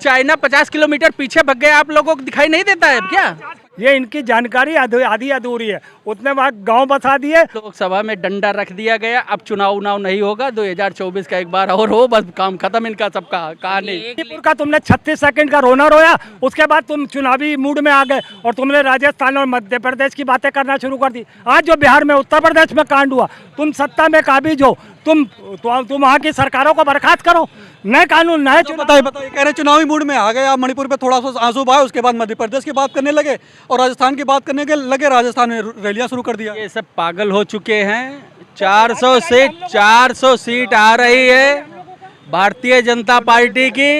China 50 kilometre पीछे भग गया, आप लोगों को दिखाई नहीं देता है क्या? ये इनकी जानकारी आधी अधूरी है। उतने वक्त गांव बसा दिए। लोकसभा में डंडा रख दिया गया, अब चुनाव उनाव नहीं होगा, 2024 का एक बार और हो, बस काम खत्म इनका सबका कहानी। मणिपुर का तुमने 36 सेकंड का रोना रोया, उसके बाद तुम चुनावी मूड में आ गए और तुमने राजस्थान और मध्य प्रदेश की बातें करना शुरू कर दी। आज जो बिहार में, उत्तर प्रदेश में कांड हुआ, तुम सत्ता में काबिज हो, तुम वहाँ की सरकारों को बर्खास्त करो, नए कानून नए बताइए कह रहे चुनावी मूड में आ गए आप। मणिपुर पे थोड़ा सा आंसू बहाए, उसके बाद मध्य प्रदेश की बात करने लगे और राजस्थान की बात करने के लगे, राजस्थान में रैलियां शुरू कर दिया। ये सब पागल हो चुके हैं। 400 सीट आ रही है भारतीय जनता पार्टी की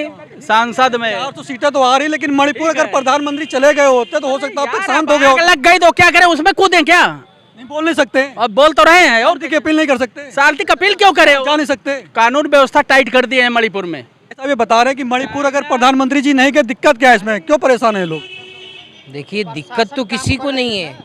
सांसद में। 400 सीटें तो आ रही, लेकिन मणिपुर अगर प्रधानमंत्री चले गए होते तो हो सकता है अब तक शांत हो गया। लग गई तो क्या करें, उसमें कूदें क्या? नहीं बोल नहीं सकते, अब बोल तो रहे हैं और की अपील नहीं कर सकते, शांति अपील क्यों करे? जा नहीं सकते। कानून व्यवस्था टाइट कर दिए हैं मणिपुर में। ऐसा भी बता रहे हैं कि मणिपुर अगर प्रधानमंत्री जी नहीं गए, दिक्कत क्या है इसमें, क्यों परेशान है लोग? देखिए, दिक्कत तो किसी को नहीं है,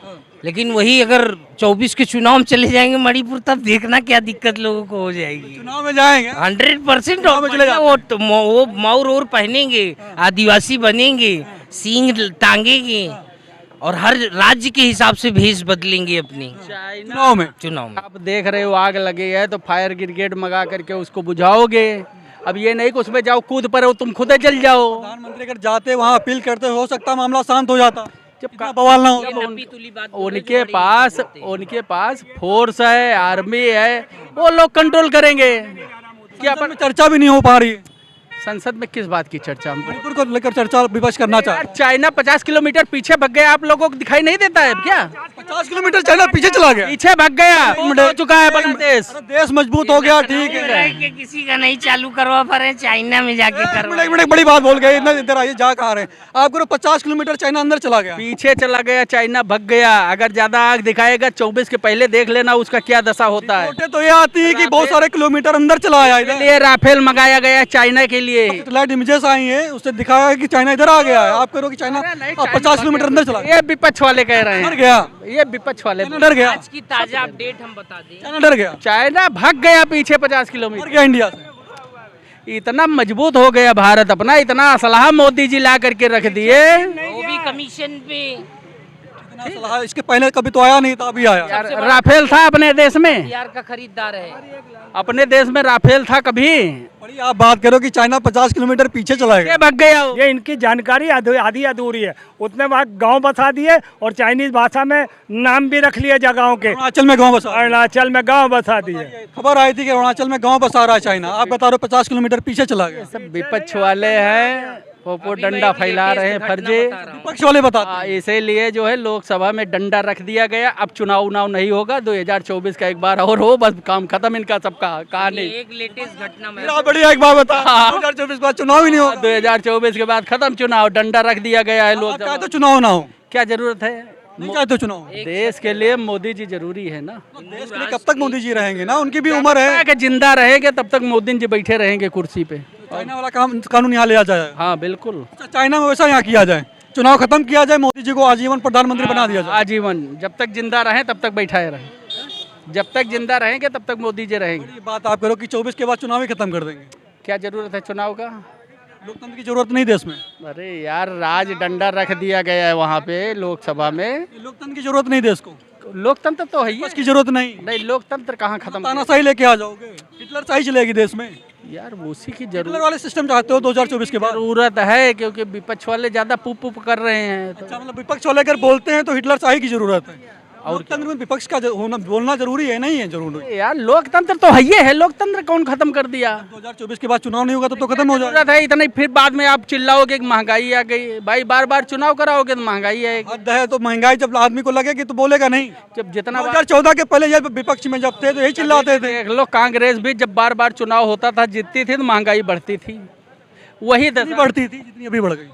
लेकिन वही अगर 24 के चुनाव में चले जाएंगे मणिपुर, तब देखना क्या दिक्कत लोगों को हो जाएगी। चुनाव में जाएंगे 100% वो मौर और पहनेंगे, आदिवासी बनेंगे, सींग टांगेंगे और हर राज्य के हिसाब से भेष बदलेंगे अपनी चुनाव में। आप देख रहे हो आग लगी है तो फायर ब्रिगेड मंगा करके उसको बुझाओगे। अब ये नहीं कि उसमें जाओ कूद पर हो, तुम खुद जल जाओ। प्रधानमंत्री अगर जाते वहाँ अपील करते, हो सकता मामला शांत हो जाता, जब बवाल ना हो। उनके पास फोर्स है, आर्मी है, वो लोग कंट्रोल करेंगे। क्या पर चर्चा भी नहीं हो पा रही है? संसद में किस बात की चर्चा? मणिपुर को लेकर चर्चा विपक्ष करना चाहे। चाइना 50 किलोमीटर पीछे भग गया, आप लोगों को दिखाई नहीं देता है क्या? 50 किलोमीटर चाइना पीछे चला गया, पीछे भग गया, हो चुका है अपना देश। देश मजबूत हो गया, ठीक है। किसी का नहीं चालू करवा पा रहे, चाइना में जाके करवा। बड़ी बात बोल गए, इधर आइए, जा कहा रहे आपको 50 किलोमीटर चाइना अंदर चला गया, पीछे चला गया, चाइना भग गया। अगर ज्यादा आग दिखाएगा 24 के पहले देख लेना उसका क्या दशा होता है। तो ये आती है कि बहुत सारे किलोमीटर अंदर चला आया इधर। ये राफेल मंगाया गया चाइना के लिए। इमेजेस आई हैं, उससे दिखाया कि चाइना इधर आ गया है। आप कह रहे हो कि चाइना 50 किलोमीटर अंदर चला गया। ये विपक्ष वाले कह रहे हैं डर गया, ये विपक्ष वाले डर गया। आज की ताजा अपडेट हम बता दें, चाइना डर गया, चाइना भग गया पीछे 50 किलोमीटर गया इंडिया से। इतना मजबूत हो गया भारत अपना, इतना असलहा मोदी जी ला करके रख दिए, वो भी कमीशन पे। इसके पहले कभी तो आया नहीं था, अभी आया। राफेल था अपने देश में, बिहार का खरीदार है अपने देश में राफेल था कभी? बड़ी आप बात करो कि चाइना 50 किलोमीटर पीछे चला गया, भग गया। ये इनकी जानकारी आधी अधूरी है। उतने वक्त गांव बसा दिए और चाइनीज भाषा में नाम भी रख लिए जगहों के। अरुणाचल में गांव बसा, अरुणाचल में गांव बसा दिए। खबर आई थी कि अरुणाचल में गांव बसा रहा है चाइना, आप बता रहे हो 50 किलोमीटर पीछे चला गया। सब विपक्ष वाले हैं, वो डंडा फैला रहे हैं फर्जी, विपक्ष वाले बताते। इसीलिए जो है लोकसभा में डंडा रख दिया गया। अब चुनाव उनाव नहीं होगा, 2024 का एक बार और हो, बस काम खत्म इनका सबका कहानी। एक लेटेस्ट घटना में बढ़िया एक बात बता, 2024 के बाद चुनाव ही नहीं होगा। 2024 के बाद खत्म चुनाव, डंडा रख दिया गया है। लोग तो चुनाव ना हो, क्या जरूरत है? नहीं चाहते चुनाव। देश के लिए मोदी जी जरूरी है ना। देश के लिए कब तक मोदी जी रहेंगे ना, उनकी भी उम्र है कि जिंदा रहेंगे तब तक मोदी जी बैठे रहेंगे कुर्सी पे। चाइना वाला कानून यहाँ ले आ जाए। हाँ बिल्कुल, चाइना में वैसा यहाँ किया जाए, चुनाव खत्म किया जाए, मोदी जी को आजीवन प्रधानमंत्री बना दिया जाए। आजीवन, जब तक जिंदा रहे तब तक बैठाए रहे, जब तक जिंदा रहेंगे तब तक मोदी जी रहेंगे। ये बात आप करो कि 24 के बाद चुनाव ही खत्म कर देंगे। क्या जरूरत है चुनाव का? लोकतंत्र की जरूरत नहीं देश में। अरे यार, राज डंडा रख दिया गया है वहाँ पे लोकसभा में। लोकतंत्र की जरूरत नहीं देश को, लोकतंत्र तो है ही इसकी जरूरत नहीं। लोकतंत्र कहाँ खत्म? तानाशाही लेके आ जाओगे, हिटलर शाही चलेगी देश में। यार उसी की हिटलर वाले सिस्टम चाहते हो 2024 के बाद? जरूरत है, क्योंकि विपक्ष वाले ज्यादा पुप कर रहे हैं। अच्छा, मतलब विपक्ष वाले अगर बोलते हैं तो हिटलर शाही की जरूरत है। और लोकतंत्र में विपक्ष का होना बोलना जरूरी है, नहीं है जरूरी? यार लोकतंत्र तो है ही है, लोकतंत्र कौन खत्म कर दिया? 2024 के बाद चुनाव नहीं होगा तो खत्म हो जाएगा। जरूरत है इतना ही, फिर बाद में आप चिल्लाओगे कि महंगाई आ गई। भाई बार बार चुनाव कराओगे तो महंगाई आएगी। हद है, तो महंगाई जब आदमी को लगेगी तो बोलेगा नहीं। जब जितना 2014 के पहले ये विपक्ष में जब थे तो यही चिल्लाते थे। देख लो, कांग्रेस भी जब बार बार चुनाव होता था जीतती थी तो महंगाई बढ़ती थी, वही बढ़ती थी जितनी अभी बढ़ गई।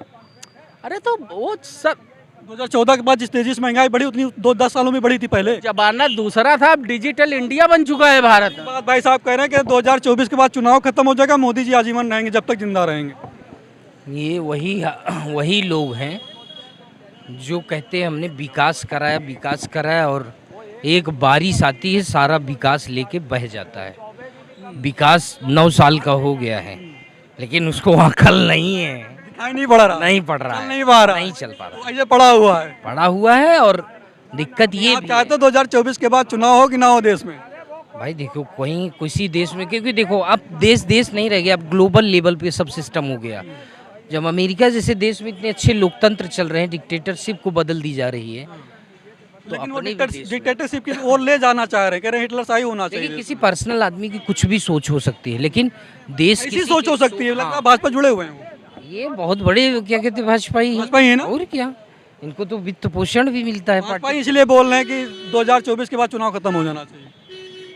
अरे तो वो सब 2014 के बाद जिस तेजी से महंगाई बढ़ी उतनी 2-10 सालों में बढ़ी थी पहले। जमाना दूसरा था, अब डिजिटल इंडिया बन चुका है भारत। बात भाई साहब कह रहे हैं कि 2024 के बाद चुनाव खत्म हो जाएगा, मोदी जी आजीवन रहेंगे जब तक जिंदा रहेंगे। ये वही लोग हैं जो कहते हैं हमने विकास कराया और एक बारिश आती है सारा विकास लेके बह जाता है। विकास 9 साल का हो गया है लेकिन उसको अकल नहीं है। दिखाई नहीं पड़ रहा, नहीं पड़ रहा चल है, नहीं पा रहा, नहीं चल पा रहा, ऐसे पड़ा हुआ है। पड़ा हुआ है। और दिक्कत ये आप भी चाहते हो 2024 के बाद चुनाव हो कि ना हो देश में? भाई देखो कहीं किसी देश में, क्योंकि देखो अब देश नहीं रह गया, अब ग्लोबल लेवल पे सब सिस्टम हो गया। जब अमेरिका जैसे देश में इतने अच्छे लोकतंत्र चल रहे हैं, डिक्टेटरशिप को बदल दी जा रही है, तो लेकिन वो अपने भी देश में- डिक्टेटरशिप की ओर ले जाना चाह रहे हैं, कह रहे हैं हिटलरशाही होना देखिए चाहिए। किसी पर्सनल आदमी की कुछ भी सोच हो सकती है, लेकिन देश ऐसी किसी सोच की हो सकती है, हाँ, लगता है भाजपा जुड़े हुए हैं वो। ये बहुत बड़े क्या कहते हैं भाजपा ही भाजपा ही है ना? और क्या, इनको तो वित्त पोषण भी मिलता है भाजपा पार्टी। इसलिए बोल रहे हैं कि 2024 के बाद चुनाव खत्म हो जाना चाहिए,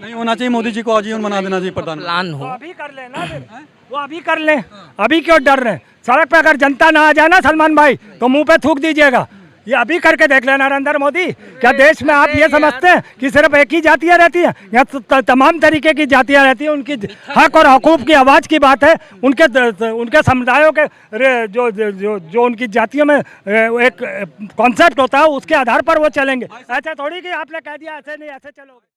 नहीं होना चाहिए, मोदी जी को आजीवन बना देना चाहिए प्रधानमंत्री। प्लान वो हो अभी कर लेना फिर। वो अभी कर ले, अभी क्यों डर रहे हैं? सड़क पे अगर जनता ना आ जाए ना सलमान भाई, तो मुंह पे थूक दीजिएगा। ये अभी करके देख लेना नरेंद्र मोदी। क्या देश में आप ये समझते हैं कि सिर्फ एक ही जातियां रहती हैं? यहाँ तमाम तरीके की जातियां रहती हैं। उनकी हक और हकूक की आवाज़ की बात है। उनके समुदायों के जो उनकी जातियों में एक कॉन्सेप्ट होता है, उसके आधार पर वो चलेंगे। ऐसा थोड़ी कि आपने कह दिया ऐसे नहीं ऐसे चलोगे।